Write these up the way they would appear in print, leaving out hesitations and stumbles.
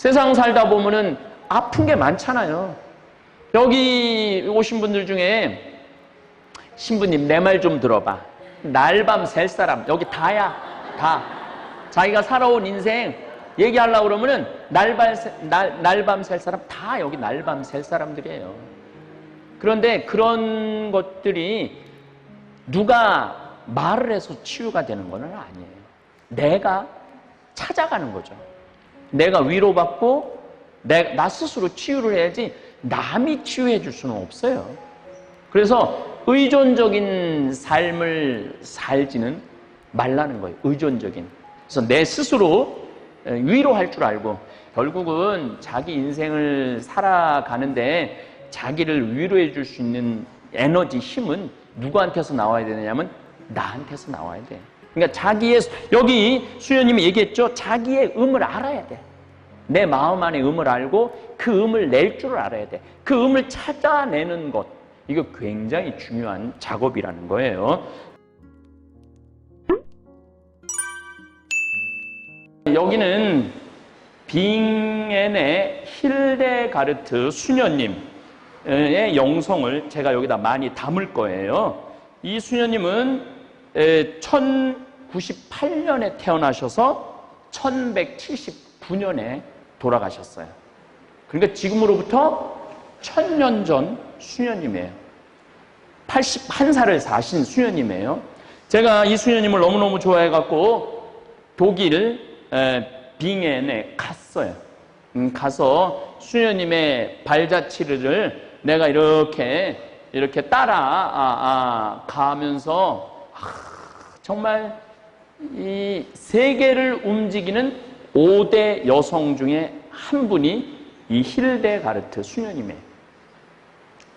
세상 살다 보면은 아픈 게 많잖아요. 여기 오신 분들 중에 신부님 내 말 좀 들어봐. 날밤 샐 사람 여기 다야. 다. 자기가 살아온 인생 얘기하려고 그러면은 날밤 샐 사람 다 여기 날밤 샐 사람들이에요. 그런데 그런 것들이 누가 말을 해서 치유가 되는 건 아니에요. 내가 찾아가는 거죠. 내가 위로받고 나 스스로 치유를 해야지 남이 치유해 줄 수는 없어요. 그래서 의존적인 삶을 살지는 말라는 거예요. 의존적인. 그래서 내 스스로 위로할 줄 알고 결국은 자기 인생을 살아가는데 자기를 위로해 줄 수 있는 에너지, 힘은 누구한테서 나와야 되느냐면 나한테서 나와야 돼. 그러니까 자기의, 여기 수녀님이 얘기했죠. 자기의 음을 알아야 돼. 내 마음 안의 음을 알고 그 음을 낼 줄 알아야 돼. 그 음을 찾아내는 것, 이거 굉장히 중요한 작업이라는 거예요. 여기는 빙엔의 힐데가르트 수녀님의 영성을 제가 여기다 많이 담을 거예요. 이 수녀님은 1098년에 태어나셔서 1179년에 돌아가셨어요. 그러니까 지금으로부터 1000년 전 수녀님이에요. 81살을 사신 수녀님이에요. 제가 이 수녀님을 너무너무 좋아해갖고 독일 빙엔에 갔어요. 가서 수녀님의 발자취를 내가 이렇게 따라 가면서 정말 이 세계를 움직이는 5대 여성 중에 한 분이 이 힐데가르트 수녀님이에요.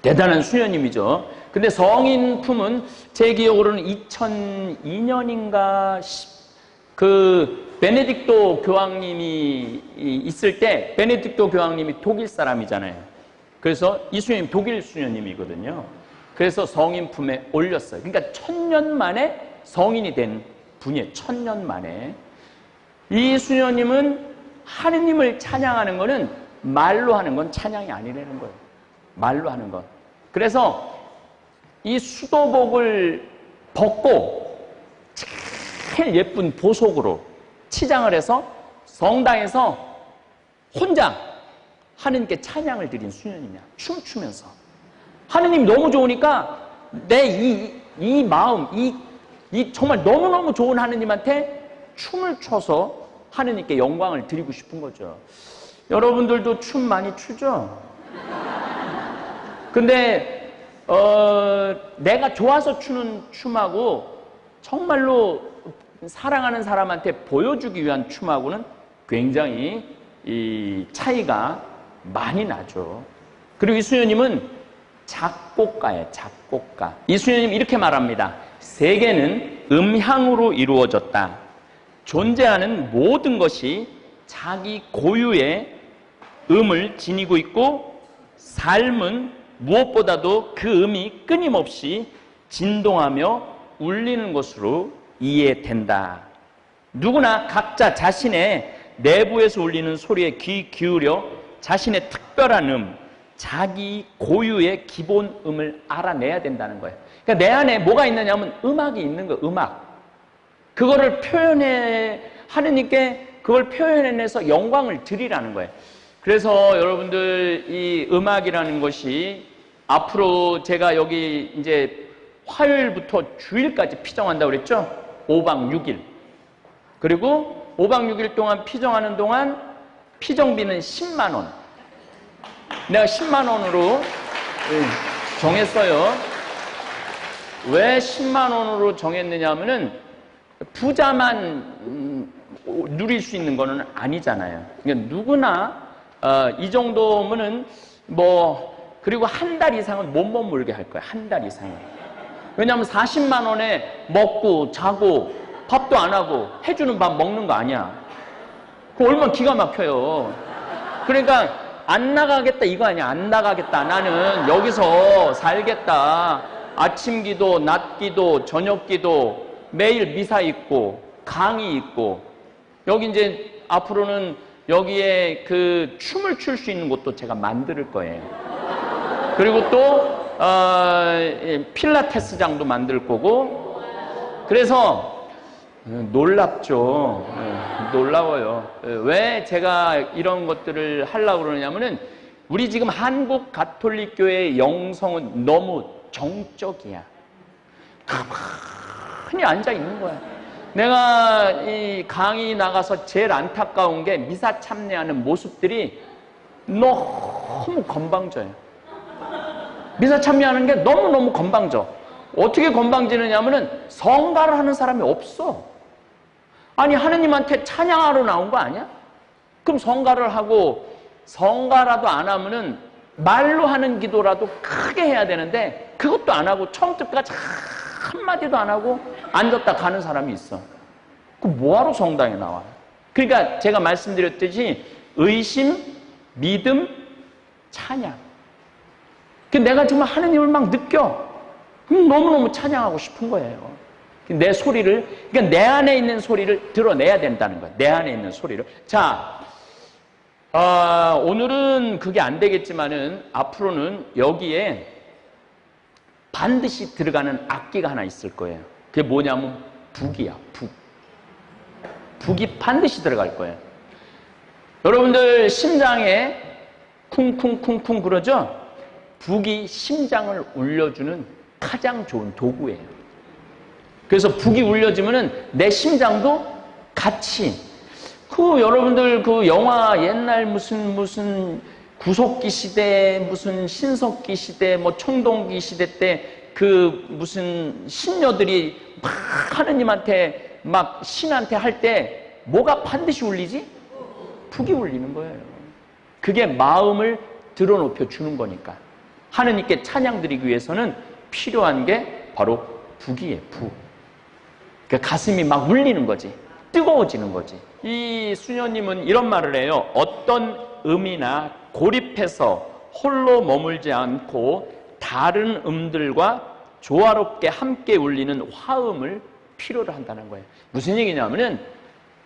대단한 수녀님이죠. 근데 성인 품은 제 기억으로는 2002년인가 그 베네딕토 교황님이 있을 때, 베네딕토 교황님이 독일 사람이잖아요. 그래서 이 수녀님 독일 수녀님이거든요. 그래서 성인 품에 올렸어요. 그러니까 1000년 만에 성인이 된 분이에요. 1000년 만에. 이 수녀님은 하느님을 찬양하는 거는 말로 하는 건 찬양이 아니라는 거예요. 말로 하는 건. 그래서 이 수도복을 벗고 제일 예쁜 보석으로 치장을 해서 성당에서 혼자 하느님께 찬양을 드린 수녀님이야. 춤추면서. 하느님 너무 좋으니까 내 이 마음, 이 정말 너무너무 좋은 하느님한테 춤을 춰서 하느님께 영광을 드리고 싶은 거죠. 여러분들도 춤 많이 추죠? 근데 내가 좋아서 추는 춤하고 정말로 사랑하는 사람한테 보여주기 위한 춤하고는 굉장히 이 차이가 많이 나죠. 그리고 이 수녀님은 작곡가예요. 작곡가. 이 수녀님 이렇게 말합니다. 세계는 음향으로 이루어졌다. 존재하는 모든 것이 자기 고유의 음을 지니고 있고 삶은 무엇보다도 그 음이 끊임없이 진동하며 울리는 것으로 이해된다. 누구나 각자 자신의 내부에서 울리는 소리에 귀 기울여 자신의 특별한 음, 자기 고유의 기본 음을 알아내야 된다는 거예요. 그러니까 내 안에 뭐가 있느냐면 음악이 있는 거예요. 음악. 그거를 하느님께 그걸 표현해내서 영광을 드리라는 거예요. 그래서 여러분들 이 음악이라는 것이 앞으로 제가 여기 이제 화요일부터 주일까지 피정한다고 그랬죠? 5박 6일. 그리고 5박 6일 동안 피정하는 동안 피정비는 10만 원. 내가 10만 원으로 정했어요. 왜 10만 원으로 정했느냐 하면은 부자만 누릴 수 있는 거는 아니잖아요. 그러니까 누구나 이 정도면은 그리고 한 달 이상은 못 머물게 할 거야. 한 달 이상은. 왜냐하면 40만 원에 먹고 자고 밥도 안 하고 해주는 밥 먹는 거 아니야. 그거 얼마나 기가 막혀요. 그러니까 안 나가겠다 이거 아니야. 안 나가겠다. 나는 여기서 살겠다. 아침 기도, 낮 기도, 저녁 기도, 매일 미사 있고 강의 있고 여기 이제 앞으로는 여기에 그 춤을 출 수 있는 곳도 제가 만들 거예요. 그리고 또 필라테스장도 만들 거고. 그래서 놀랍죠. 놀라워요. 왜 제가 이런 것들을 하려고 그러냐면은 우리 지금 한국 가톨릭교회의 영성은 너무 정적이야. 가만히 앉아 있는 거야. 내가 이 강의 나가서 제일 안타까운 게 미사 참여하는 모습들이 너무 건방져요. 미사 참여하는 게 너무너무 건방져. 어떻게 건방지느냐면은 성가를 하는 사람이 없어. 아니, 하느님한테 찬양하러 나온 거 아니야? 그럼 성가를 하고, 성가라도 안 하면은 말로 하는 기도라도 크게 해야 되는데 그것도 안 하고 처음부터까지 한마디도 안 하고 앉았다 가는 사람이 있어. 그럼 뭐하러 성당에 나와? 그러니까 제가 말씀드렸듯이 의심, 믿음, 찬양. 내가 정말 하느님을 막 느껴. 너무너무 찬양하고 싶은 거예요. 내 소리를, 그러니까 내 안에 있는 소리를 드러내야 된다는 거야. 내 안에 있는 소리를. 자, 오늘은 그게 안 되겠지만은 앞으로는 여기에 반드시 들어가는 악기가 하나 있을 거예요. 그게 뭐냐면 북이야, 북. 북이 반드시 들어갈 거예요. 여러분들 심장에 쿵쿵쿵쿵 그러죠? 북이 심장을 울려주는 가장 좋은 도구예요. 그래서 북이 울려지면은 내 심장도 같이, 여러분들 그 영화 옛날 무슨 구속기 시대, 무슨 신석기 시대, 뭐 청동기 시대 때 그 무슨 신녀들이 막 하느님한테 막 신한테 할 때 뭐가 반드시 울리지? 북이 울리는 거예요. 그게 마음을 드러높여 주는 거니까. 하느님께 찬양 드리기 위해서는 필요한 게 바로 북이에요, 북. 그러니까 가슴이 막 울리는 거지. 뜨거워지는 거지. 이 수녀님은 이런 말을 해요. 어떤 음이나 고립해서 홀로 머물지 않고 다른 음들과 조화롭게 함께 울리는 화음을 필요로 한다는 거예요. 무슨 얘기냐면은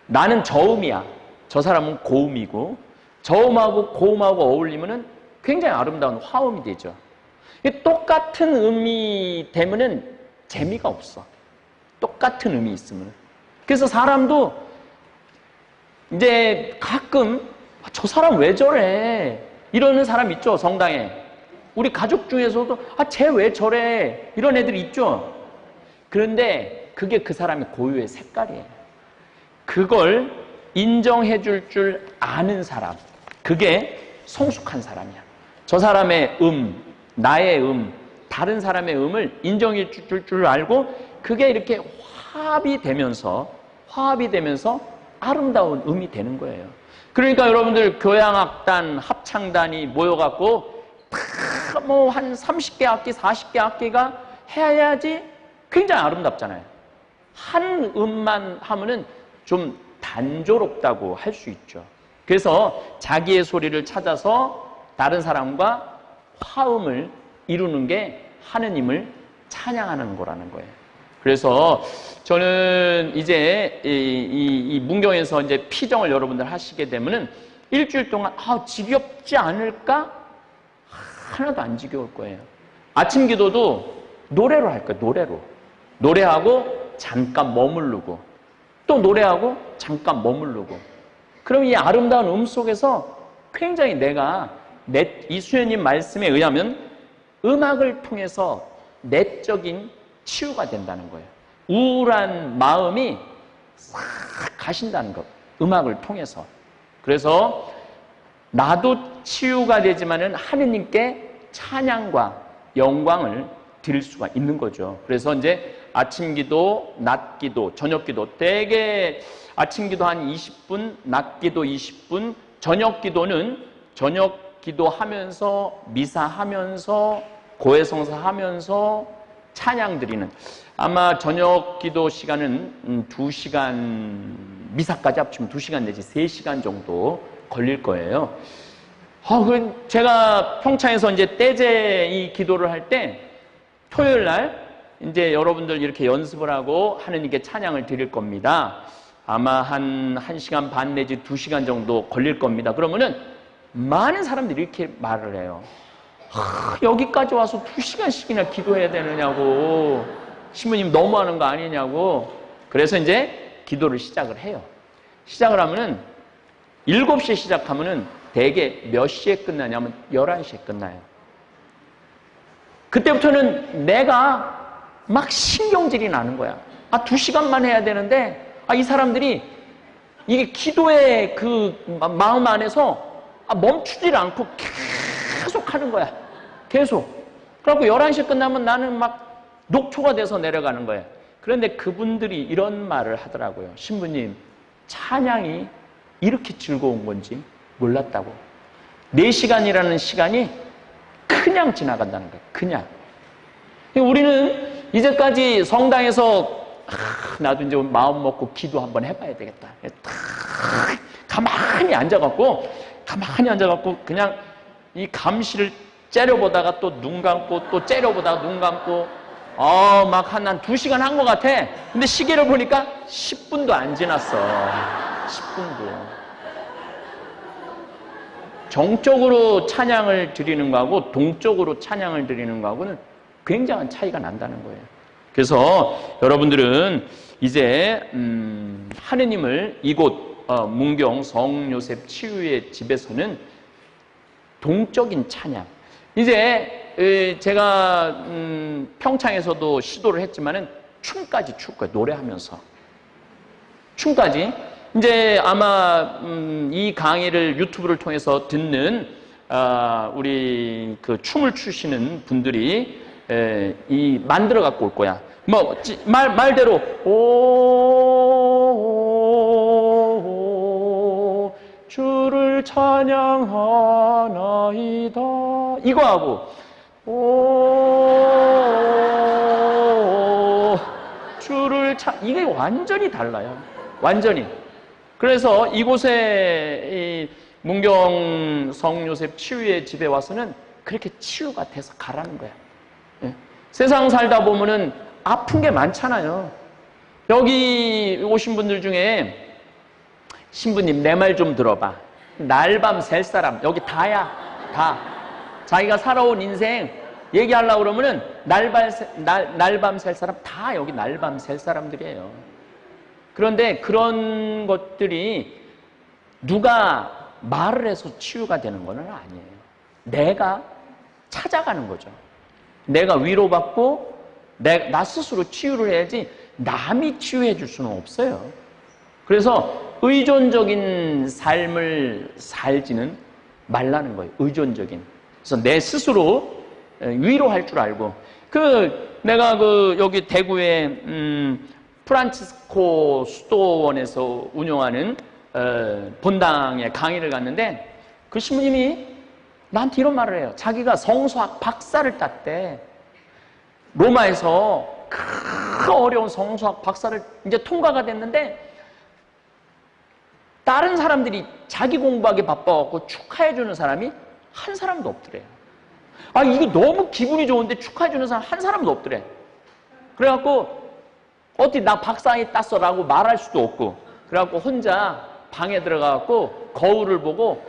나는 저음이야. 저 사람은 고음이고, 저음하고 고음하고 어울리면은 굉장히 아름다운 화음이 되죠. 똑같은 음이 되면은 재미가 없어. 똑같은 음이 있으면. 그래서 사람도 이제 가끔 저 사람 왜 저래? 이러는 사람 있죠, 성당에. 우리 가족 중에서도 쟤 왜 저래? 이런 애들이 있죠. 그런데 그게 그 사람의 고유의 색깔이에요. 그걸 인정해 줄 아는 사람, 그게 성숙한 사람이야. 저 사람의 나의 다른 사람의 음을 인정해 줄 알고 그게 이렇게 화합이 되면서 아름다운 음이 되는 거예요. 그러니까 여러분들 교향악단, 합창단이 모여갖고 뭐 한 30개 악기, 40개 악기가 해야지 굉장히 아름답잖아요. 한 음만 하면은 좀 단조롭다고 할 수 있죠. 그래서 자기의 소리를 찾아서 다른 사람과 화음을 이루는 게 하느님을 찬양하는 거라는 거예요. 그래서 저는 이제 이 문경에서 이제 피정을 여러분들 하시게 되면은 일주일 동안 지겹지 않을까? 하나도 안 지겨울 거예요. 아침 기도도 노래로 할 거예요. 노래로. 노래하고 잠깐 머무르고 또 노래하고 잠깐 머무르고. 그럼 이 아름다운 음 속에서 굉장히 이 수녀님 말씀에 의하면 음악을 통해서 내적인 치유가 된다는 거예요. 우울한 마음이 싹 가신다는 것. 음악을 통해서. 그래서 나도 치유가 되지만은 하느님께 찬양과 영광을 드릴 수가 있는 거죠. 그래서 이제 아침 기도, 낮 기도, 저녁 기도, 대개 아침 기도 한 20분, 낮 기도 20분, 저녁 기도는 저녁 기도하면서 미사하면서 고해성사 하면서 찬양 드리는, 아마 저녁 기도 시간은 2시간, 미사까지 합치면 2시간 내지 3시간 정도 걸릴 거예요. 제가 평창에서 이제 떼제 이 기도를 할 때 토요일 날 이제 여러분들 이렇게 연습을 하고 하느님께 찬양을 드릴 겁니다. 아마 한 1시간 반 내지 2시간 정도 걸릴 겁니다. 그러면은 많은 사람들이 이렇게 말을 해요. 여기까지 와서 2시간씩이나 기도해야 되느냐고. 신부님 너무하는 거 아니냐고. 그래서 이제 기도를 시작을 해요. 시작을 하면은 7시에 시작하면은 대개 몇 시에 끝나냐면 11시에 끝나요. 그때부터는 내가 막 신경질이 나는 거야. 2시간만 해야 되는데 이 사람들이 이게 기도의 그 마음 안에서 멈추질 않고 계속 하는 거야. 계속. 그래갖고 11시에 끝나면 나는 막 녹초가 돼서 내려가는 거예요. 그런데 그분들이 이런 말을 하더라고요. 신부님, 찬양이 이렇게 즐거운 건지 몰랐다고. 4시간이라는 시간이 그냥 지나간다는 거예요. 그냥. 우리는 이제까지 성당에서 나도 이제 마음 먹고 기도 한번 해봐야 되겠다. 가만히 앉아갖고 그냥 이 감시를 째려보다가 또 눈 감고 또 째려보다가 눈 감고 막 한 2시간 한 것 같아. 근데 시계를 보니까 10분도 안 지났어. 10분도. 정적으로 찬양을 드리는 거하고 동적으로 찬양을 드리는 거하고는 굉장한 차이가 난다는 거예요. 그래서 여러분들은 이제 하느님을 이곳 문경 성요셉 치유의 집에서는 동적인 찬양. 이제 제가 평창에서도 시도를 했지만은 춤까지 출 거예요. 노래하면서 춤까지. 이제 아마 이 강의를 유튜브를 통해서 듣는 우리 그 춤을 추시는 분들이 이 만들어 갖고 올 거야. 뭐 말대로 오 주를 찬양하나이다 이거 하고 오 주를 이게 완전히 달라요. 완전히. 그래서 이곳에 이 문경 성요셉 치유의 집에 와서는 그렇게 치유가 돼서 가라는 거야. 예. 세상 살다 보면은 아픈 게 많잖아요. 여기 오신 분들 중에 신부님 내 말 좀 들어봐. 날밤 셀 사람 여기 다야. 다. 자기가 살아온 인생 얘기하려고 그러면은 날밤 셀 사람 다 여기 날밤 셀 사람들이에요. 그런데 그런 것들이 누가 말을 해서 치유가 되는 건 아니에요. 내가 찾아가는 거죠. 내가 위로받고 나 스스로 치유를 해야지 남이 치유해 줄 수는 없어요. 그래서 의존적인 삶을 살지는 말라는 거예요. 의존적인. 그래서 내 스스로 위로할 줄 알고. 내가 여기 대구에 프란치스코 수도원에서 운영하는 본당에 강의를 갔는데 그 신부님이 나한테 이런 말을 해요. 자기가 성서학 박사를 땄대. 로마에서 그 어려운 성서학 박사를 이제 통과가 됐는데 다른 사람들이 자기 공부하기 바빠갖고 축하해주는 사람이 한 사람도 없더래요. 이게 너무 기분이 좋은데 축하해주는 사람 한 사람도 없더래. 그래갖고 어떻게 나 박사학위 땄어 라고 말할 수도 없고 그래갖고 혼자 방에 들어가갖고 거울을 보고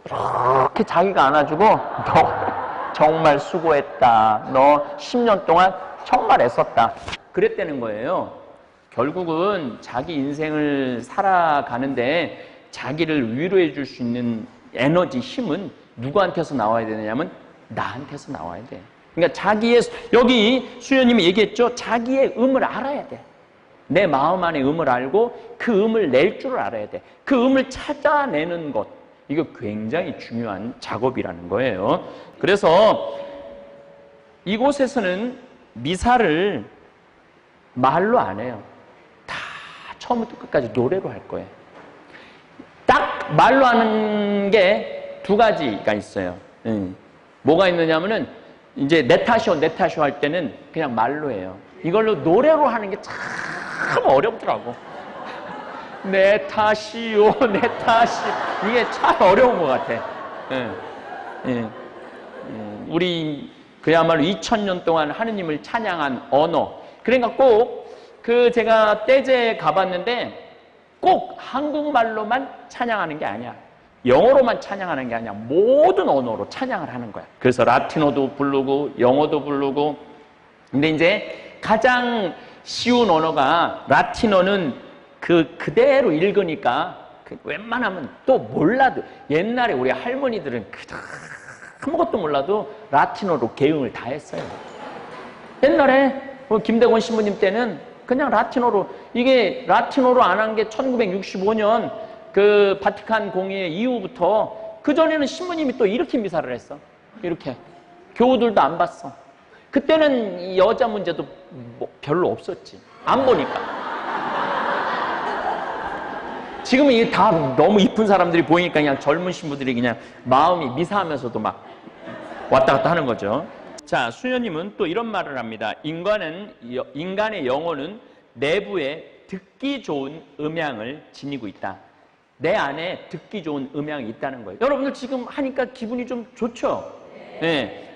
이렇게 자기가 안아주고 너 정말 수고했다. 너 10년 동안 정말 애썼다. 그랬다는 거예요. 결국은 자기 인생을 살아가는데 자기를 위로해 줄 수 있는 에너지, 힘은 누구한테서 나와야 되느냐면 나한테서 나와야 돼. 그러니까 여기 수녀님이 얘기했죠. 자기의 음을 알아야 돼. 내 마음 안에 음을 알고 그 음을 낼 줄을 알아야 돼. 그 음을 찾아내는 것. 이거 굉장히 중요한 작업이라는 거예요. 그래서 이곳에서는 미사를 말로 안 해요. 다 처음부터 끝까지 노래로 할 거예요. 딱 말로 하는 게 두 가지가 있어요. 뭐가 있느냐면은 이제 내 탓이오 할 때는 그냥 말로 해요. 이걸로 노래로 하는 게 참 어렵더라고. 내 탓이요, 내 탓이. 이게 참 어려운 것 같아. 우리 그야말로 2000년 동안 하느님을 찬양한 언어. 그러니까 꼭 제가 떼제 가봤는데 꼭 한국말로만 찬양하는 게 아니야. 영어로만 찬양하는 게 아니야. 모든 언어로 찬양을 하는 거야. 그래서 라틴어도 부르고 영어도 부르고. 근데 이제 가장 쉬운 언어가 라틴어는 그대로 읽으니까 웬만하면 또 몰라도 옛날에 우리 할머니들은 아무것도 몰라도 라틴어로 개응을 다 했어요. 옛날에 김대건 신부님 때는 그냥 라틴어로, 이게 라틴어로 안 한 게 1965년 그 바티칸 공의회 이후부터, 그전에는 신부님이 또 이렇게 미사를 했어. 이렇게. 교우들도 안 봤어. 그때는 여자 문제도 뭐 별로 없었지. 안 보니까. 지금은 이게 다 너무 이쁜 사람들이 보이니까 그냥 젊은 신부들이 그냥 마음이 미사하면서도 막 왔다 갔다 하는 거죠. 자, 수녀님은 또 이런 말을 합니다. 인간의 영혼은 내부에 듣기 좋은 음향을 지니고 있다. 내 안에 듣기 좋은 음향이 있다는 거예요. 여러분들 지금 하니까 기분이 좀 좋죠? 네.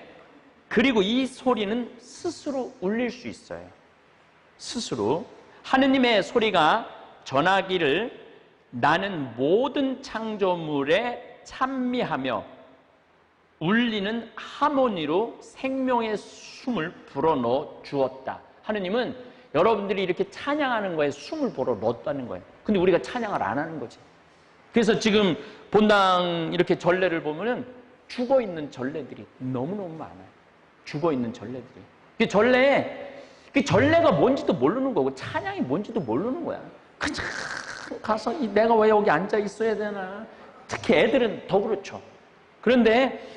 그리고 이 소리는 스스로 울릴 수 있어요. 스스로. 하느님의 소리가 전하기를 나는 모든 창조물에 찬미하며 울리는 하모니로 생명의 숨을 불어넣어 주었다. 하느님은 여러분들이 이렇게 찬양하는 거에 숨을 불어넣었다는 거예요. 근데 우리가 찬양을 안 하는 거지. 그래서 지금 본당 이렇게 전례를 보면은 죽어 있는 전례들이 너무너무 많아요. 죽어 있는 전례들이. 그 전례가 뭔지도 모르는 거고 찬양이 뭔지도 모르는 거야. 그냥 가서 내가 왜 여기 앉아 있어야 되나. 특히 애들은 더 그렇죠. 그런데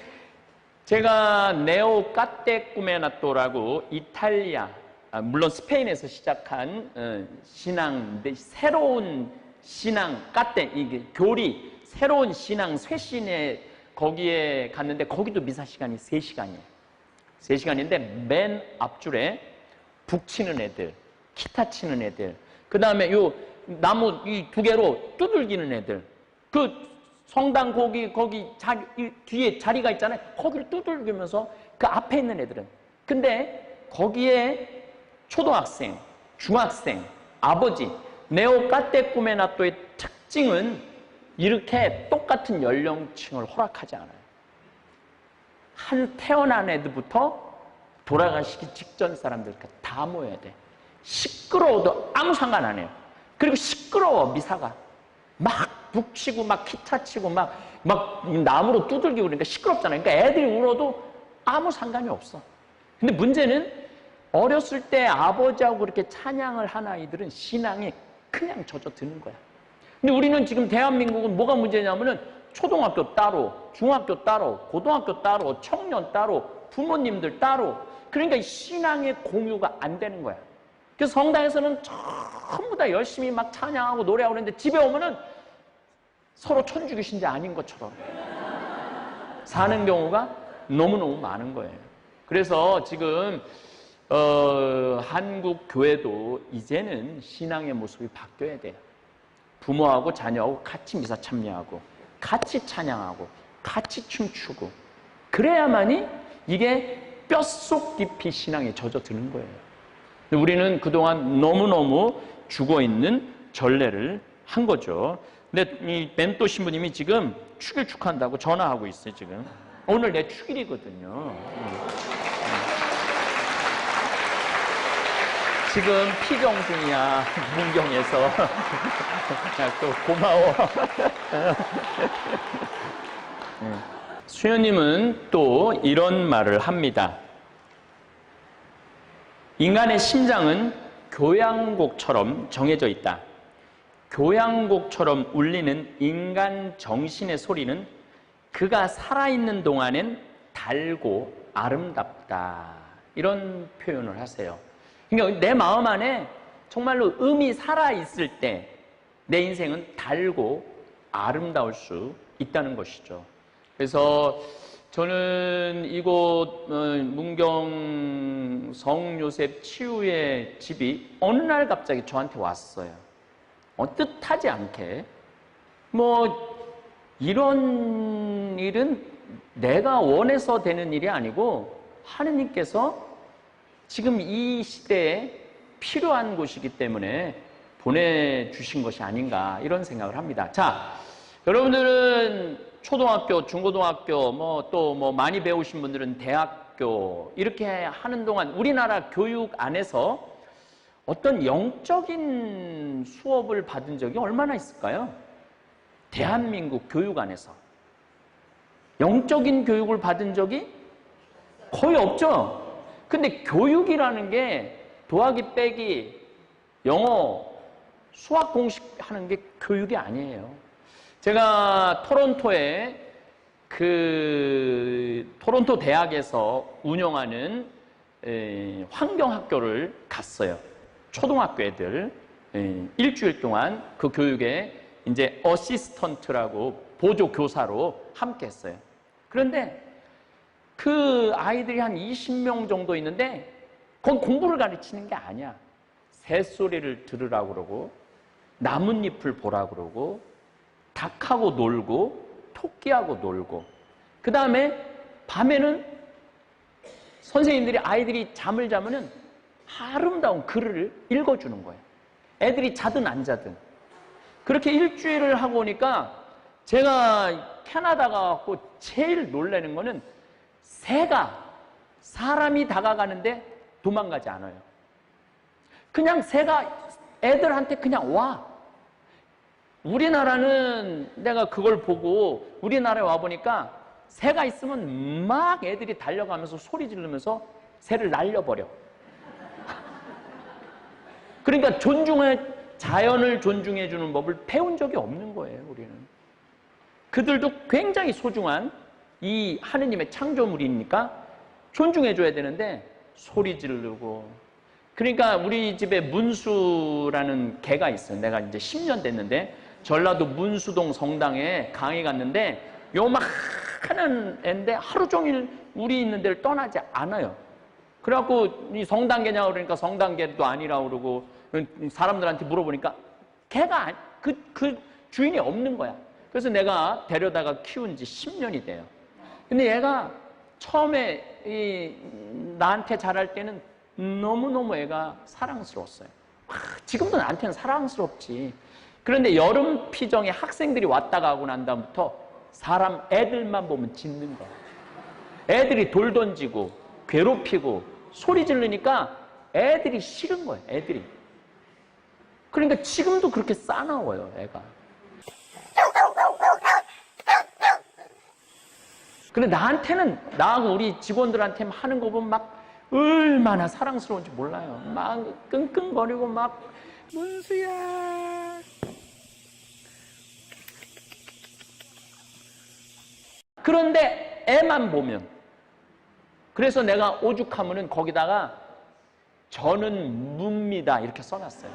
제가 네오 까테꾸메나토라고 이탈리아, 물론 스페인에서 시작한 신앙인데, 새로운 신앙 이게 교리, 새로운 신앙 쇄신에 거기에 갔는데, 거기도 미사 시간이 3시간이에요. 3시간인데 맨 앞줄에 북 치는 애들, 기타 치는 애들, 그 다음에 요 나무 이 2개로 두들기는 애들, 그 성당 거기 뒤에 자리가 있잖아요. 거기를 두들기면서 그 앞에 있는 애들은. 근데 거기에 초등학생, 중학생, 아버지, 네오 까테꾸메나토의 특징은 이렇게 똑같은 연령층을 허락하지 않아요. 한 태어난 애들부터 돌아가시기 직전 사람들까지 다 모여야 돼. 시끄러워도 아무 상관 안 해요. 그리고 시끄러워, 미사가. 막 북치고 막 기타 치고 막 나무로 두들기고 그러니까 시끄럽잖아요. 그러니까 애들이 울어도 아무 상관이 없어. 근데 문제는 어렸을 때 아버지하고 그렇게 찬양을 한 아이들은 신앙이 그냥 젖어드는 거야. 근데 우리는 지금 대한민국은 뭐가 문제냐면은 초등학교 따로, 중학교 따로, 고등학교 따로, 청년 따로, 부모님들 따로. 그러니까 신앙의 공유가 안 되는 거야. 그래서 성당에서는 전부 다 열심히 막 찬양하고 노래하고 그러는데 집에 오면은 서로 천주교신자 아닌 것처럼 사는 경우가 너무너무 많은 거예요. 그래서 지금 한국 교회도 이제는 신앙의 모습이 바뀌어야 돼요. 부모하고 자녀하고 같이 미사 참여하고 같이 찬양하고 같이 춤추고 그래야만이 이게 뼛속 깊이 신앙에 젖어드는 거예요. 우리는 그동안 너무너무 죽어있는 전례를 한 거죠. 근데 이 벤또 신부님이 지금 축일 축하한다고 전화하고 있어요. 지금 오늘 내 축일이거든요. 지금 피경 중이야. 문경에서. 또 고마워. 수녀님은 또 이런 말을 합니다. 인간의 심장은 교향곡처럼 정해져 있다. 교향곡처럼 울리는 인간 정신의 소리는 그가 살아있는 동안엔 달고 아름답다. 이런 표현을 하세요. 그러니까 내 마음 안에 정말로 음이 살아있을 때 내 인생은 달고 아름다울 수 있다는 것이죠. 그래서 저는 이곳 문경 성요셉 치유의 집이 어느 날 갑자기 저한테 왔어요. 뜻하지 않게. 이런 일은 내가 원해서 되는 일이 아니고 하느님께서 지금 이 시대에 필요한 곳이기 때문에 보내주신 것이 아닌가 이런 생각을 합니다. 자, 여러분들은 초등학교, 중고등학교, 또 많이 배우신 분들은 대학교 이렇게 하는 동안 우리나라 교육 안에서 어떤 영적인 수업을 받은 적이 얼마나 있을까요? 대한민국 교육 안에서 영적인 교육을 받은 적이 거의 없죠. 근데 교육이라는 게 더하기 빼기, 영어, 수학 공식 하는 게 교육이 아니에요. 제가 토론토에 토론토 대학에서 운영하는 환경학교를 갔어요. 초등학교 애들 일주일 동안 그 교육에 이제 어시스턴트라고 보조 교사로 함께 했어요. 그런데 그 아이들이 한 20명 정도 있는데 거기 공부를 가르치는 게 아니야. 새소리를 들으라고 그러고 나뭇잎을 보라고 그러고 닭하고 놀고 토끼하고 놀고 그 다음에 밤에는 선생님들이 아이들이 잠을 자면은 아름다운 글을 읽어주는 거예요. 애들이 자든 안 자든. 그렇게 일주일을 하고 오니까 제가 캐나다 가갖고 제일 놀라는 거는 새가 사람이 다가가는데 도망가지 않아요. 그냥 새가 애들한테 그냥 와. 우리나라는 내가 그걸 보고 우리나라에 와보니까 새가 있으면 막 애들이 달려가면서 소리 지르면서 새를 날려버려. 그러니까 자연을 존중해주는 법을 배운 적이 없는 거예요, 우리는. 그들도 굉장히 소중한 이 하느님의 창조물이니까 존중해줘야 되는데 소리 지르고. 그러니까 우리 집에 문수라는 개가 있어요. 내가 이제 10년 됐는데 전라도 문수동 성당에 강의 갔는데 요만한 애인데 하루 종일 우리 있는 데를 떠나지 않아요. 그래갖고 이 성당개냐고 그러니까 성당개도 아니라고 그러고 사람들한테 물어보니까 개가 그 주인이 없는 거야. 그래서 내가 데려다가 키운 지 10년이 돼요. 근데 얘가 처음에 나한테 자랄 때는 너무너무 애가 사랑스러웠어요. 지금도 나한테는 사랑스럽지. 그런데 여름 피정에 학생들이 왔다 가고 난 다음부터 사람 애들만 보면 짖는 거야. 애들이 돌 던지고 괴롭히고 소리 지르니까 애들이 싫은 거예요. 애들이. 그러니까 지금도 그렇게 싸나워요. 애가. 근데 나하고 우리 직원들한테 하는 거 보면 막 얼마나 사랑스러운지 몰라요. 막 끙끙거리고 막 문수야. 그런데 애만 보면, 그래서 내가 오죽하면은 거기다가 저는 뭅니다 이렇게 써놨어요.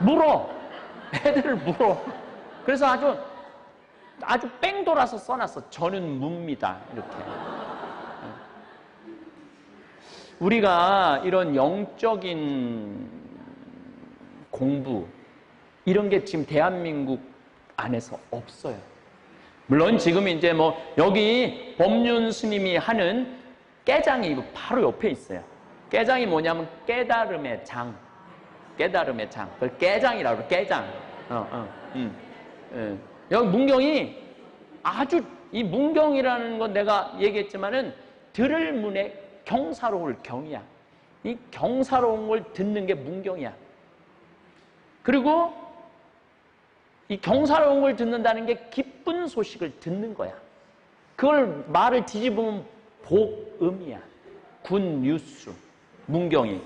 물어. 애들을 물어. 그래서 아주 뺑 돌아서 써놨어. 저는 뭅니다 이렇게. 우리가 이런 영적인 공부 이런 게 지금 대한민국 안에서 없어요. 물론 지금 이제 여기 법륜 스님이 하는 깨장이 바로 옆에 있어요. 깨장이 뭐냐면 깨달음의 장. 깨달음의 장. 그걸 깨장이라고 그래요. 깨장. 여기 문경이 이 문경이라는 건 내가 얘기했지만은 들을 문에 경사로울 경이야. 이 경사로운 걸 듣는 게 문경이야. 그리고 이 경사로운 걸 듣는다는 게 기쁜 소식을 듣는 거야. 그걸 말을 뒤집으면 복음이야. 굿뉴스. 문경이.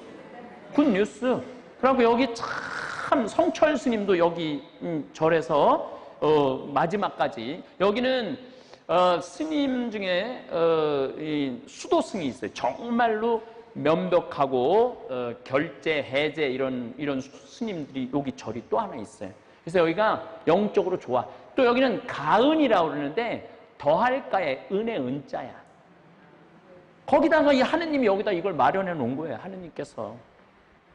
굿뉴스. 그리고 여기 참 성철 스님도 여기 절에서 마지막까지 여기는 스님 중에 이 수도승이 있어요. 정말로 면벽하고 결제, 해제 이런 스님들이 여기 절이 또 하나 있어요. 그래서 여기가 영적으로 좋아. 또 여기는 가은이라고 그러는데 더할까에 은의 은자야. 거기다가 이 하느님이 여기다 이걸 마련해 놓은 거예요. 하느님께서.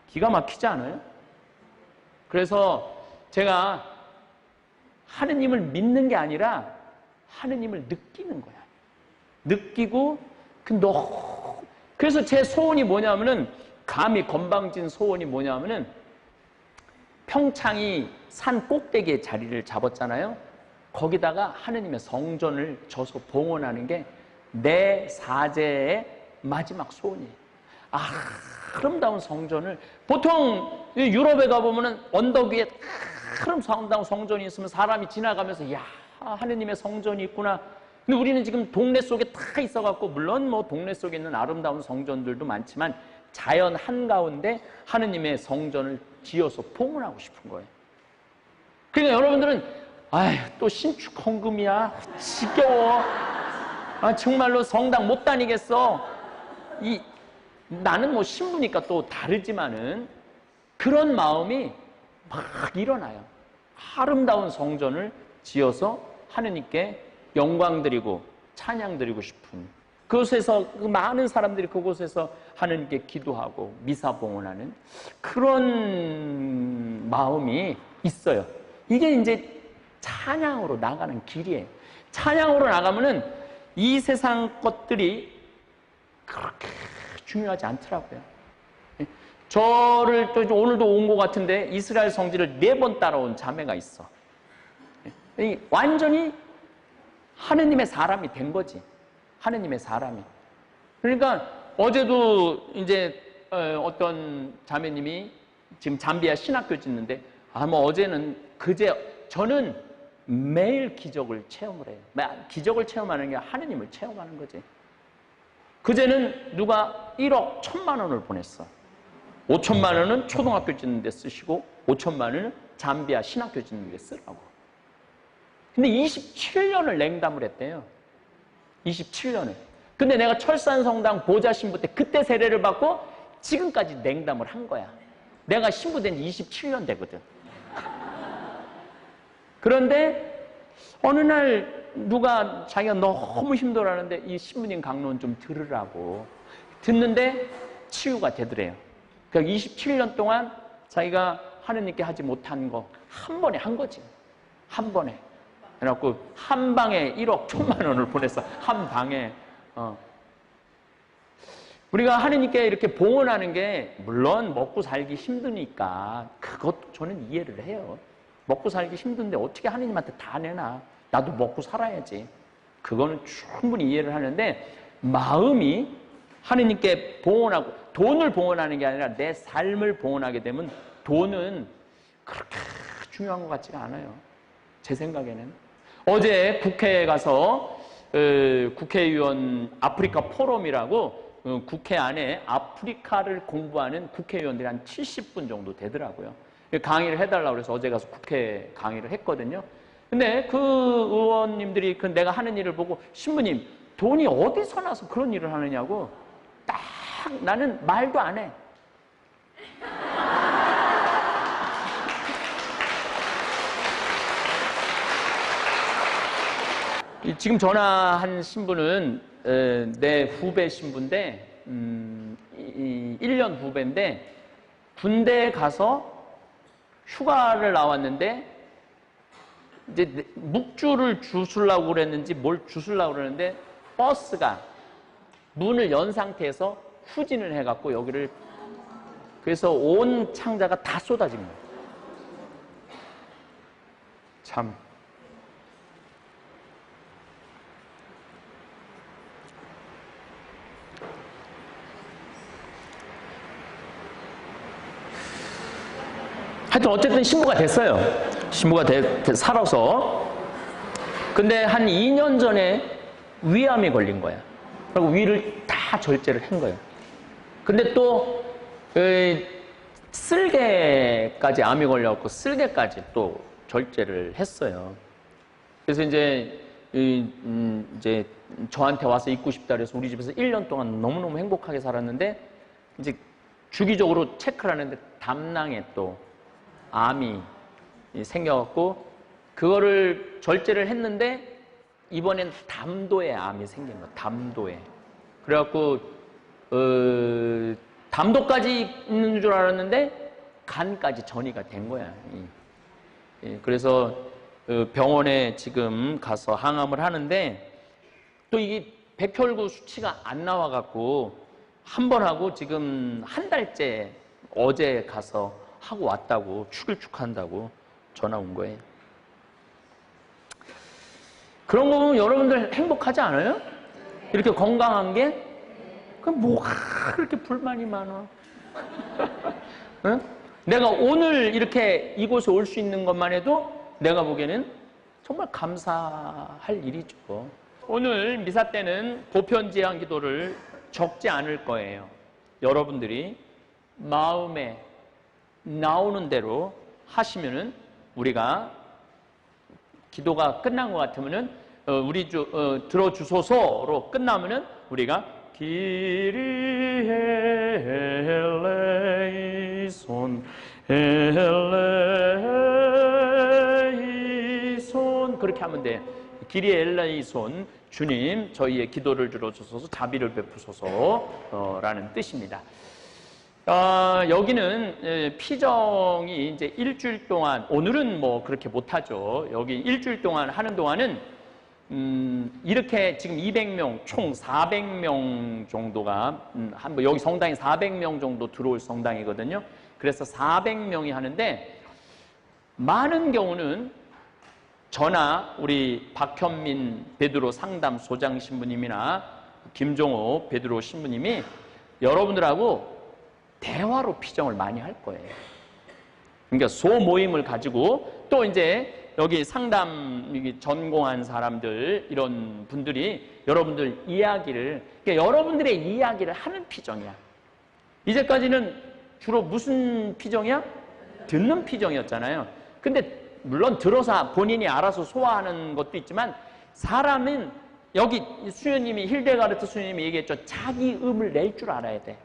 기가 막히지 않아요? 그래서 제가 하느님을 믿는 게 아니라 하느님을 느끼는 거야. 느끼고 그래서 제 소원이 뭐냐면은 감히 건방진 소원이 뭐냐면은 평창이 산 꼭대기에 자리를 잡았잖아요. 거기다가 하느님의 성전을 져서 봉헌하는 게 내 사제의 마지막 소원이에요. 아름다운 성전을, 보통 유럽에 가보면 언덕 위에 아름다운 성전이 있으면 사람이 지나가면서 야, 하느님의 성전이 있구나. 근데 우리는 지금 동네 속에 다 있어갖고, 물론 뭐 동네 속에 있는 아름다운 성전들도 많지만 자연 한가운데 하느님의 성전을 지어서 봉헌하고 싶은 거예요. 그러니까 여러분들은 또 신축 헌금이야, 지겨워, 정말로 성당 못 다니겠어. 나는 뭐 신부니까 또 다르지만은 그런 마음이 막 일어나요. 아름다운 성전을 지어서 하느님께 영광 드리고 찬양 드리고 싶은, 그곳에서 많은 사람들이 그곳에서 하느님께 기도하고 미사 봉헌하는 그런 마음이 있어요. 이게 이제 찬양으로 나가는 길이에요. 찬양으로 나가면은 이 세상 것들이 그렇게 중요하지 않더라고요. 저를 또 오늘도 온 것 같은데 이스라엘 성지를 4번 따라온 자매가 있어. 완전히 하느님의 사람이 된 거지. 하느님의 사람이. 그러니까 어제도 이제 어떤 자매님이 지금 잠비아 신학교 짓는데, 뭐 어제는 저는 매일 기적을 체험을 해요. 기적을 체험하는 게 하느님을 체험하는 거지. 그제는 누가 1억 1,000만 원을 보냈어. 5천만 원은 초등학교 짓는 데 쓰시고 5천만 원은 잠비아 신학교 짓는 데 쓰라고. 근데 27년을 냉담을 했대요. 27년을. 근데 내가 철산성당 보좌 신부 때 그때 세례를 받고 지금까지 냉담을 한 거야. 내가 신부된 지 27년 되거든. 그런데 어느 날 누가 자기가 너무 힘들어하는데 이 신부님 강론 좀 들으라고 듣는데 치유가 되더래요. 그러니까 27년 동안 자기가 하느님께 하지 못한 거 한 번에 한 거지. 한 번에. 그래갖고 한 방에 1억 1,000만 원을 보냈어. 한 방에. 우리가 하느님께 이렇게 봉헌하는 게 물론 먹고 살기 힘드니까 그것도 저는 이해를 해요. 먹고 살기 힘든데 어떻게 하느님한테 다 내나. 나도 먹고 살아야지. 그거는 충분히 이해를 하는데, 마음이 하느님께 봉헌하고, 돈을 봉헌하는 게 아니라 내 삶을 봉헌하게 되면 돈은 그렇게 중요한 것 같지가 않아요. 제 생각에는. 어제 국회에 가서 국회의원 아프리카 포럼이라고 국회 안에 아프리카를 공부하는 국회의원들이 한 70분 정도 되더라고요. 강의를 해달라고 해서 어제 가서 국회 강의를 했거든요. 근데 그 의원님들이 내가 하는 일을 보고, 신부님 돈이 어디서 나서 그런 일을 하느냐고, 딱 나는 말도 안 해. 지금 전화한 신부는 내 후배 신부인데 1년 후배인데, 군대에 가서 휴가를 나왔는데 이제 묵주를 주술라고 그랬는지 뭘 주술라고 그러는데, 버스가 문을 연 상태에서 후진을 해갖고 여기를, 그래서 온 창자가 다 쏟아진 거예요. 참. 하여튼 어쨌든 신부가 됐어요. 신부가 살아서. 근데 한 2년 전에 위암이 걸린 거야. 그리고 위를 다 절제를 한 거예요. 근데 또 쓸개까지 암이 걸려갖고 쓸개까지 또 절제를 했어요. 그래서 이제 저한테 와서 있고 싶다 그래서 우리 집에서 1년 동안 너무너무 행복하게 살았는데, 이제 주기적으로 체크를 하는데 담낭에 또 암이 생겨갖고 그거를 절제를 했는데, 이번엔 담도에 암이 생긴 거야. 담도에. 그래갖고 담도까지 있는 줄 알았는데 간까지 전이가 된 거야. 그래서 병원에 지금 가서 항암을 하는데, 또 이게 백혈구 수치가 안 나와갖고 한 번 하고 지금 한 달째 어제 가서 하고 왔다고, 축한다고 전화 온 거예요. 그런 거 보면 여러분들 행복하지 않아요? 이렇게 건강한 게? 그럼 뭐가 그렇게 불만이 많아? 응? 내가 오늘 이렇게 이곳에 올 수 있는 것만 해도 내가 보기에는 정말 감사할 일이죠. 오늘 미사 때는 보편제한 기도를 적지 않을 거예요. 여러분들이 마음에 나오는 대로 하시면은 우리가 기도가 끝난 것 같으면은 우리 들어주소서로 끝나면은 우리가 기리에 엘레이손 엘레이손 그렇게 하면 돼. 기리에 엘레이손 주님 저희의 기도를 들어주소서 자비를 베푸소서라는 뜻입니다. 여기는 피정이 이제 일주일 동안, 오늘은 뭐 그렇게 못하죠. 여기 일주일 동안 하는 동안은, 이렇게 지금 200명, 총 400명 정도가, 여기 성당이 400명 정도 들어올 성당이거든요. 그래서 400명이 하는데, 많은 경우는 저나 우리 박현민 베드로 상담 소장 신부님이나 김종호 베드로 신부님이 여러분들하고 대화로 피정을 많이 할 거예요. 그러니까 소모임을 가지고 또 이제 여기 상담 전공한 사람들 이런 분들이 여러분들 이야기를 그러니까 여러분들의 이야기를 하는 피정이야. 이제까지는 주로 무슨 피정이야? 듣는 피정이었잖아요. 근데 물론 들어서 본인이 알아서 소화하는 것도 있지만 사람은 여기 수녀님이 힐데가르트 수녀님이 얘기했죠. 자기 음을 낼 줄 알아야 돼.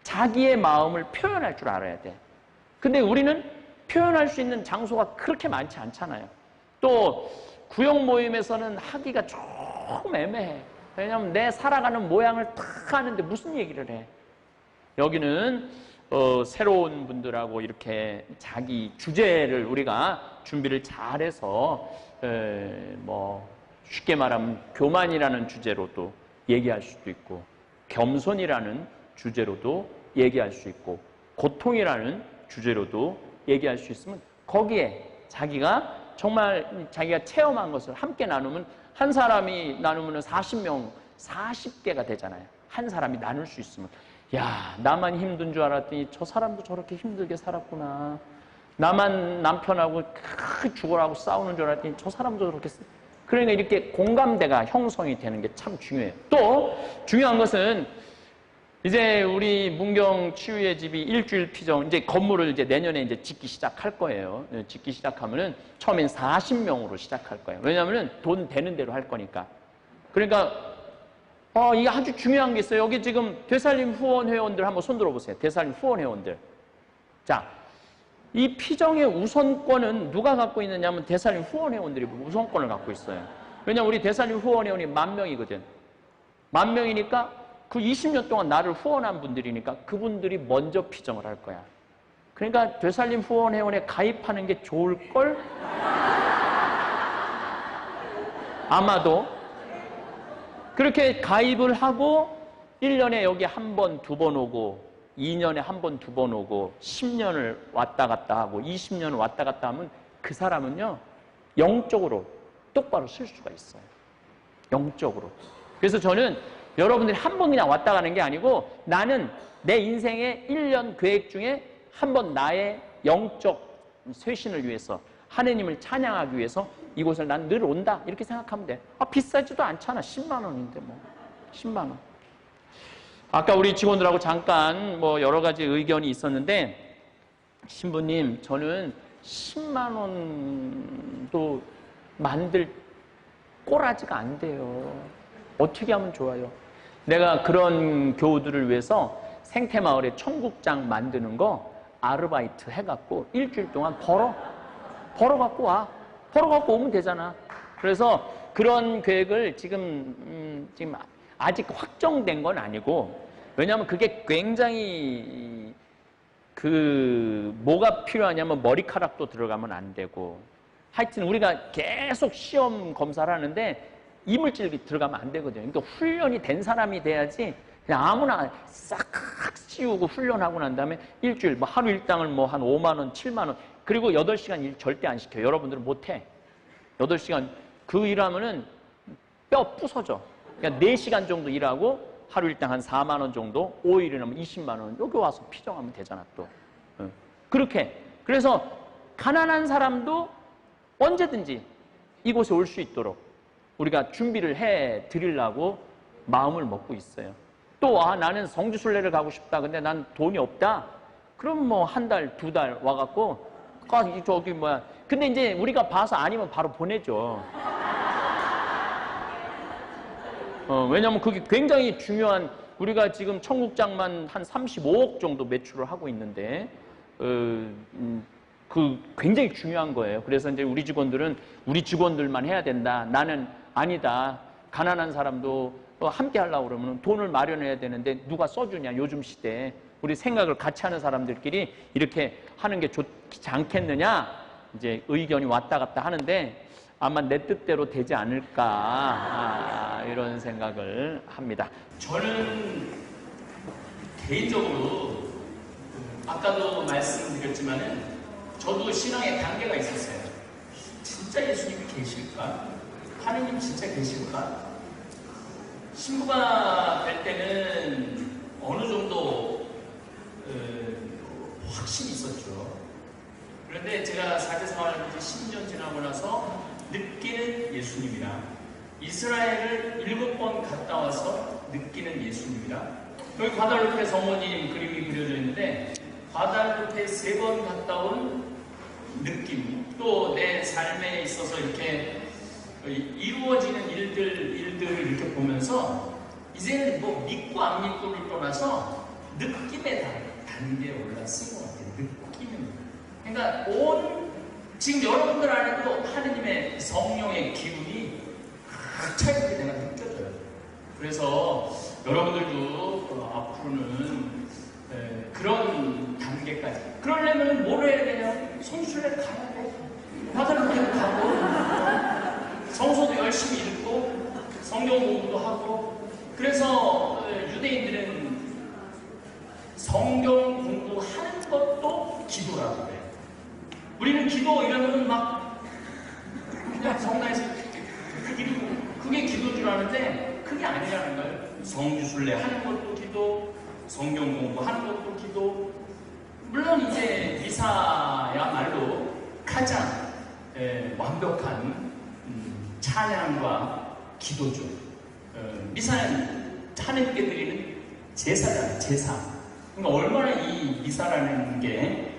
자기의 마음을 표현할 줄 알아야 돼. 근데 우리는 표현할 수 있는 장소가 그렇게 많지 않잖아요. 또 구역 모임에서는 하기가 조금 애매해. 왜냐하면 내 살아가는 모양을 딱 하는데 무슨 얘기를 해. 여기는 새로운 분들하고 이렇게 자기 주제를 우리가 준비를 잘해서 뭐 쉽게 말하면 교만이라는 주제로도 얘기할 수도 있고 겸손이라는 주제로도 얘기할 수 있고 고통이라는 주제로도 얘기할 수 있으면 거기에 자기가 정말 자기가 체험한 것을 함께 나누면 한 사람이 나누면 40명, 40개가 되잖아요. 한 사람이 나눌 수 있으면 야, 나만 힘든 줄 알았더니 저 사람도 저렇게 힘들게 살았구나. 나만 남편하고 죽어라고 싸우는 줄 알았더니 저 사람도 저렇게 그러니까 이렇게 공감대가 형성이 되는 게 참 중요해요. 또 중요한 것은 이제 우리 문경 치유의 집이 일주일 피정, 이제 건물을 이제 내년에 이제 짓기 시작할 거예요. 짓기 시작하면은 처음엔 40명으로 시작할 거예요. 왜냐면은 돈 되는 대로 할 거니까. 그러니까, 이게 아주 중요한 게 있어요. 여기 지금 되살림 후원 회원들 한번 손 들어보세요. 되살림 후원 회원들. 자, 이 피정의 우선권은 누가 갖고 있느냐면 되살림 후원 회원들이 우선권을 갖고 있어요. 왜냐면 우리 되살림 후원 회원이 10,000명이거든. 10,000명이니까 그 20년 동안 나를 후원한 분들이니까 그분들이 먼저 피정을 할 거야. 그러니까 되살림 후원 회원에 가입하는 게 좋을걸? 아마도 그렇게 가입을 하고 1년에 여기 한 번, 두 번 오고 2년에 한 번, 두 번 오고 10년을 왔다 갔다 하고 20년을 왔다 갔다 하면 그 사람은요 영적으로 똑바로 쓸 수가 있어요. 영적으로. 그래서 저는 여러분들이 한 번 그냥 왔다 가는 게 아니고 나는 내 인생의 1년 계획 중에 한 번 나의 영적 쇄신을 위해서 하느님을 찬양하기 위해서 이곳을 난 늘 온다 이렇게 생각하면 돼. 비싸지도 않잖아. 10만 원인데 뭐 10만 원. 아까 우리 직원들하고 잠깐 뭐 여러 가지 의견이 있었는데 신부님 저는 10만 원도 만들 꼬라지가 안 돼요. 어떻게 하면 좋아요? 내가 그런 교우들을 위해서 생태마을에 청국장 만드는 거 아르바이트 해갖고 일주일 동안 벌어갖고 와. 벌어갖고 오면 되잖아. 그래서 그런 계획을 지금 아직 확정된 건 아니고 왜냐하면 그게 굉장히 뭐가 필요하냐면 머리카락도 들어가면 안 되고 하여튼 우리가 계속 시험 검사를 하는데 이물질이 들어가면 안 되거든요. 그러니까 훈련이 된 사람이 돼야지 그냥 아무나 싹 탁 씌우고 훈련하고 난 다음에 일주일, 뭐 하루 일당을 뭐 한 5만 원, 7만 원, 그리고 8시간 일 절대 안 시켜요. 여러분들은 못해. 8시간 그 일하면은 뼈 부서져. 그러니까 4시간 정도 일하고 하루 일당 한 4만 원 정도, 5일이나 면 20만 원, 여기 와서 피정하면 되잖아 또. 그렇게. 그래서 가난한 사람도 언제든지 이곳에 올 수 있도록 우리가 준비를 해 드리려고 마음을 먹고 있어요. 또 나는 성지순례를 가고 싶다. 근데 난 돈이 없다. 그럼 뭐 한 달, 2달 와갖고 저기 뭐야. 근데 이제 우리가 봐서 아니면 바로 보내죠. 왜냐면 그게 굉장히 중요한, 우리가 지금 청국장만 한 35억 정도 매출을 하고 있는데 그 굉장히 중요한 거예요. 그래서 이제 우리 직원들은 우리 직원들만 해야 된다. 나는 아니다. 가난한 사람도 함께 하려고 그러면 돈을 마련해야 되는데 누가 써주냐, 요즘 시대에. 우리 생각을 같이 하는 사람들끼리 이렇게 하는 게 좋지 않겠느냐, 이제 의견이 왔다 갔다 하는데 아마 내 뜻대로 되지 않을까, 이런 생각을 합니다. 저는 개인적으로 아까도 말씀드렸지만은 저도 신앙의 단계가 있었어요. 진짜 예수님이 계실까? 하느님 진짜 계실까? 신부가 될 때는 어느 정도 확신이 있었죠. 그런데 제가 사제생활을 10년 지나고 나서 느끼는 예수님이라, 이스라엘을 7번 갔다 와서 느끼는 예수님이라, 여기 과달루페 성모님 그림이 그려져 있는데 과달루페 3번 갔다 온 느낌, 또 내 삶에 있어서 이렇게 이루어지는 일들을 이렇게 보면서 이제는 뭐 믿고 안 믿고를 떠나서 느낌의 단계에 올랐은 것 같아요. 느낌은. 그러니까 지금 여러분들 안에도 하느님의 성령의 기운이 차있게 내가 느껴져요. 그래서 여러분들도 앞으로는 그런 단계까지. 그러려면 뭘 해야 되냐? 성수를 가야 돼. 화살을 가고, 성서도 열심히 읽고, 성경 공부도 하고. 그래서 유대인들은 성경 공부하는 것도 기도라고 해요. 우리는 기도 이러면 막 그냥 성당에서 그게 기도인 줄 아는데 그게 아니라는 거예요. 성주순례 하는 것도 기도, 성경 공부하는 것도 기도. 물론 이제 미사야말로 가장 완벽한 찬양과 기도죠. 미사는 하나님께 드리는 제사잖아요. 제사. 그러니까 얼마나 이 미사라는 게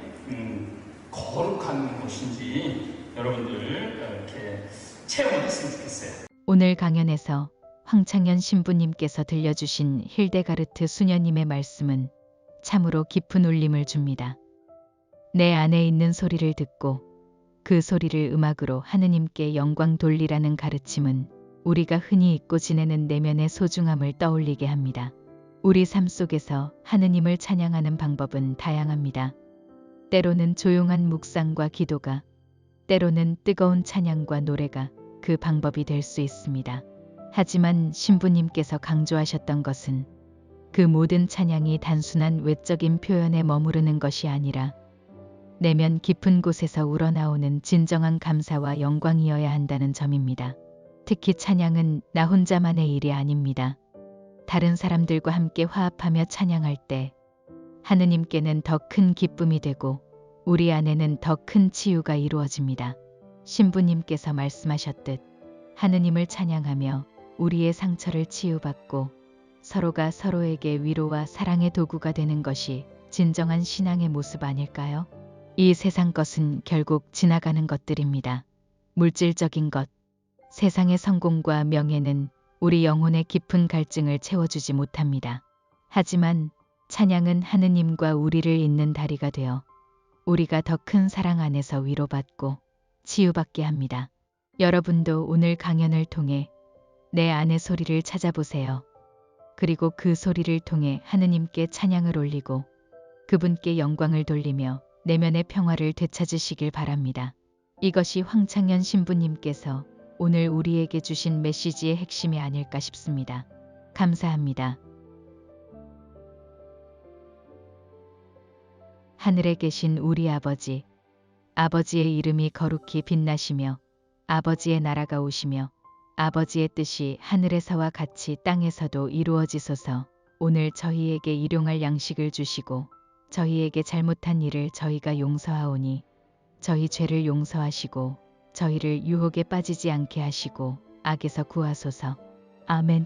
거룩한 것인지 여러분들 이렇게 체험했으면 좋겠어요. 오늘 강연에서 황창현 신부님께서 들려주신 힐데가르트 수녀님의 말씀은 참으로 깊은 울림을 줍니다. 내 안에 있는 소리를 듣고 그 소리를 음악으로 하느님께 영광 돌리라는 가르침은 우리가 흔히 잊고 지내는 내면의 소중함을 떠올리게 합니다. 우리 삶 속에서 하느님을 찬양하는 방법은 다양합니다. 때로는 조용한 묵상과 기도가, 때로는 뜨거운 찬양과 노래가 그 방법이 될 수 있습니다. 하지만 신부님께서 강조하셨던 것은 그 모든 찬양이 단순한 외적인 표현에 머무르는 것이 아니라 내면 깊은 곳에서 우러나오는 진정한 감사와 영광이어야 한다는 점입니다. 특히 찬양은 나 혼자만의 일이 아닙니다. 다른 사람들과 함께 화합하며 찬양할 때 하느님께는 더 큰 기쁨이 되고 우리 안에는 더 큰 치유가 이루어집니다. 신부님께서 말씀하셨듯 하느님을 찬양하며 우리의 상처를 치유받고 서로가 서로에게 위로와 사랑의 도구가 되는 것이 진정한 신앙의 모습 아닐까요? 이 세상 것은 결국 지나가는 것들입니다. 물질적인 것, 세상의 성공과 명예는 우리 영혼의 깊은 갈증을 채워주지 못합니다. 하지만 찬양은 하느님과 우리를 잇는 다리가 되어 우리가 더 큰 사랑 안에서 위로받고 치유받게 합니다. 여러분도 오늘 강연을 통해 내 안의 소리를 찾아보세요. 그리고 그 소리를 통해 하느님께 찬양을 올리고 그분께 영광을 돌리며 내면의 평화를 되찾으시길 바랍니다. 이것이 황창현 신부님께서 오늘 우리에게 주신 메시지의 핵심이 아닐까 싶습니다. 감사합니다. 하늘에 계신 우리 아버지, 아버지의 이름이 거룩히 빛나시며 아버지의 나라가 오시며 아버지의 뜻이 하늘에서와 같이 땅에서도 이루어지소서. 오늘 저희에게 일용할 양식을 주시고 저희에게 잘못한 일을 저희가 용서하오니 저희 죄를 용서하시고 저희를 유혹에 빠지지 않게 하시고 악에서 구하소서. 아멘.